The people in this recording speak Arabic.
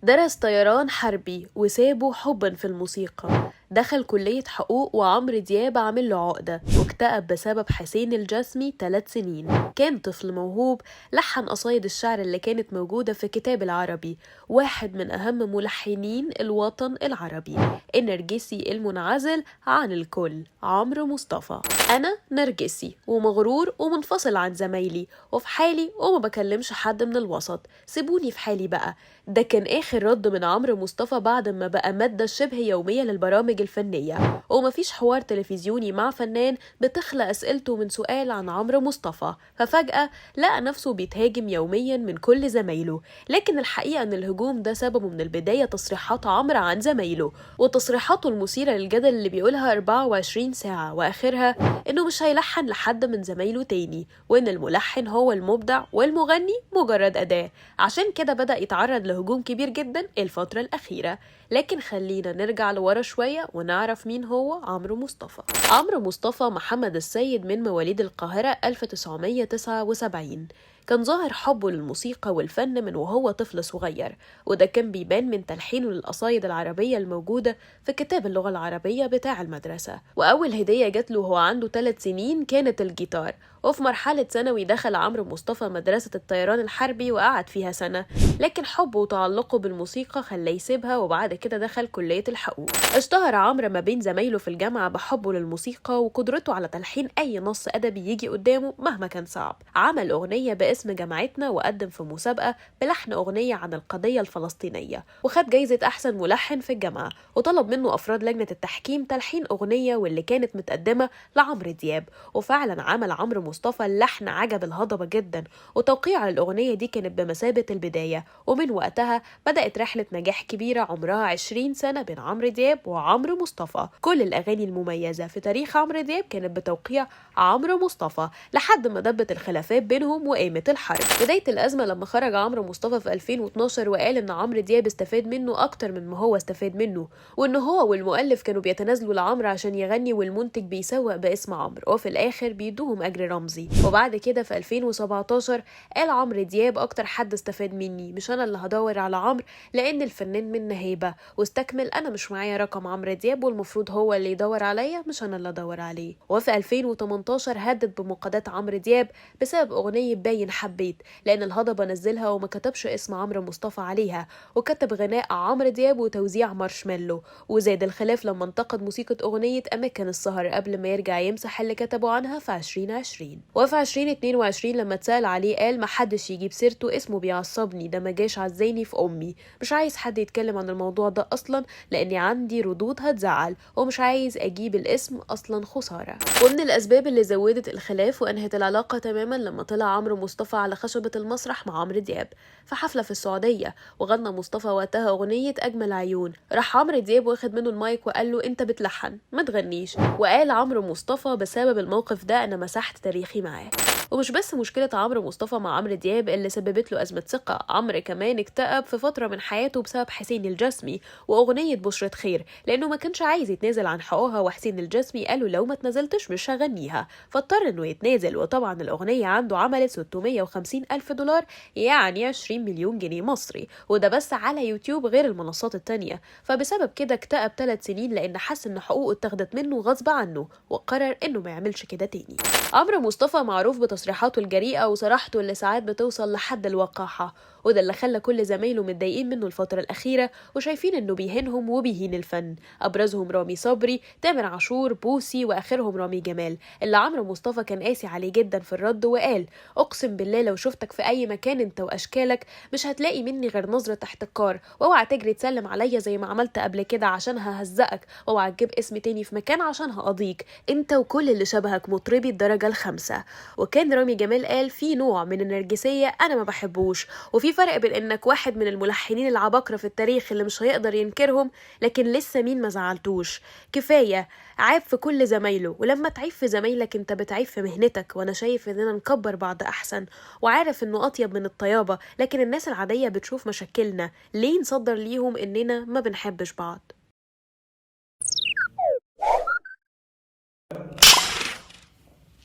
درس طيران حربي وسابه حبا في الموسيقى. دخل كلية حقوق وعمرو دياب عامل له عقدة، واكتئب بسبب حسين الجسمي 3 سنين. كان طفل موهوب، لحن قصايد الشعر اللي كانت موجودة في كتاب العربي. واحد من أهم ملحنين الوطن العربي. النرجسي المنعزل عن الكل عمرو مصطفى. أنا نرجسي ومغرور ومنفصل عن زمايلي وفي حالي وما بكلمش حد من الوسط، سيبوني في حالي بقى. ده كان آخر رد من عمرو مصطفى بعد ما بقى مادة شبه يومية للبرامج الفنية، ومفيش حوار تلفزيوني مع فنان بتخلق أسئلته من سؤال عن عمرو مصطفى، ففجأة لقى نفسه بيتهاجم يوميا من كل زمايله. لكن الحقيقة أن الهجوم ده سببه من البداية تصريحات عمرو عن زمايله، وتصريحاته المثيرة للجدل اللي بيقولها 24 ساعة، وآخرها إنه مش هيلحن لحد من زمايله تاني، وإن الملحن هو المبدع والمغني مجرد أداة. عشان كده بدأ يتعرض لهجوم كبير جدا الفترة الأخيرة. لكن خلينا نرجع لورا شوية ونعرف مين هو عمرو مصطفى. عمرو مصطفى محمد السيد من مواليد القاهرة 1979. كان ظاهر حبه للموسيقى والفن من وهو طفل صغير، وده كان بيبان من تلحينه للقصايد العربية الموجودة في كتاب اللغة العربية بتاع المدرسة. وأول هدية جات له وهو عنده 3 سنين كانت الجيتار. وفي مرحلة ثانوي دخل عمرو مصطفى مدرسة الطيران الحربي وقعد فيها سنة، لكن حبه وتعلقه بالموسيقى خلاه يسيبها، وبعد كده دخل كلية الحقوق. اشتهر عمرو ما بين زمايله في الجامعة بحبه للموسيقى وقدرته على تلحين أي نص أدبي يجي قدامه مهما كان صعب. عمل أغنية باسم جامعتنا، وقدم في مسابقة بلحن أغنية عن القضية الفلسطينية، وخد جايزة أحسن ملحن في الجامعة. وطلب منه أفراد لجنة التحكيم تلحين أغنية واللي كانت متقدمة لعمرو دياب، وفعلا عمل عمرو مصطفى اللحن عجب الهضبة جدا، وتوقيع الأغنية دي كانت بمثابة البداية. ومن وقتها بدأت رحلة نجاح كبيرة عمرها 20 سنة بين عمرو دياب وعمرو مصطفى. كل الأغاني المميزة في تاريخ عمرو دياب كانت بتوقيع عمرو مصطفى، لحد ما دبت الخلافات بينهم وقامت الحرب. بداية الأزمة لما خرج عمرو مصطفى في 2012 وقال إن عمرو دياب استفاد منه أكتر من ما هو استفاد منه، وإن هو والمؤلف كانوا بيتنازلوا لعمرو عشان يغني والمنتج بيسوق باسم عمرو، وفي الآخر بيدوهم أجر رمزي. وبعد كده في 2017 قال عمرو دياب أكتر حد استفاد مني، مش أنا اللي هدور على عمرو لأن الفنان منا هيبة، واستكمل أنا مش معايا رقم عمرو دياب والمفروض هو اللي يدور عليا مش أنا اللي أدور عليه. وفي 2018 هدد بمقاضاة عمرو دياب بسبب أغنية باين حبيت، لأن الهضبة نزلها وما كتبش اسم عمرو مصطفى عليها، وكتب غناء عمرو دياب وتوزيع مارشميلو. وزاد الخلاف لما انتقد موسيقى أغنية أماكن السهر قبل ما يرجع يمسح اللي كتبوا عنها في 2020. وفي 2022 لما اتسأل عليه قال محدش يجيب سيرته، اسمه بيعصبني، ده ما جاش عزيني في أمي، مش عايز حد يتكلم عن الموضوع ده أصلا لأني عندي ردود هتزعل، ومش عايز أجيب الاسم أصلا خسارة. ومن الأسباب اللي زودت الخلاف وأنهت العلاقة تماما لما طلع عمرو مصطفى على خشبة المسرح مع عمرو دياب في حفلة في السعودية، وغنى مصطفى وقتها أغنية أجمل عيون. راح عمرو دياب واخد منه المايك وقال له أنت بتلحن ما تغنيش. وقال عمرو مصطفى بسبب الموقف ده أنا مسحت تاريخي معاه. ومش بس مشكلة عمرو مصطفى مع عمرو دياب اللي سببت له أزمة ثقة، عمرو كمان اكتئب في فترة من حياته بسبب حسين الجسمي وأغنية بشرة خير، لأنه ما كانش عايز يتنازل عن حقوقها، وحسين الجسمي قاله لو ما تنازلتش مش هغنيها، فاضطر إنه يتنازل. وطبعا الأغنية عنده عملت 650 ألف دولار، يعني 20 مليون جنيه مصري، وده بس على يوتيوب غير المنصات التانية. فبسبب كده اكتئب 3 سنين لأن حس إن حقوقه اتاخدت منه غصب عنه، وقرر إنه ما يعملش كده تاني. عمرو مصطفى معروف بتصريحاته الجريئة وصراحته اللي ساعات بتوصل لحد الوقاحة، وده اللي خلى كل زمايله متضايقين منه الفترة الأخيرة وشايفين إنه بيهينهم وبيهين الفن. أبرزهم رامي صبري، تامر عاشور، بوسي، وآخرهم رامي جمال، اللي عمرو مصطفى كان قاسي عليه جدا في الرد وقال أقسم بالله لو شفتك في أي مكان أنت وأشكالك مش هتلاقي مني غير نظرة احتقار، واوعى تجري تسلم عليا زي ما عملت قبل كده عشان ههزقك، واوعى تجيب اسم تاني في مكان عشان هقضيك أنت وكل اللي شبهك مطربي الدرجة الخامسة. وكان رامي جمال قال في نوع من النرجسية أنا ما بحبوش، وفي فرق بين إنك واحد من الملحنين العباقرة في التاريخ اللي مش هيقدر ينكرهم لكن لسه مين ما زعلتوش. كفاية عيب في كل زمايله، ولما تعيب في زمايلك انت بتعيب في مهنتك، وانا شايف اننا نكبر بعض احسن، وعارف انه اطيب من الطيابة، لكن الناس العادية بتشوف مشاكلنا، ليه نصدر ليهم اننا ما بنحبش بعض؟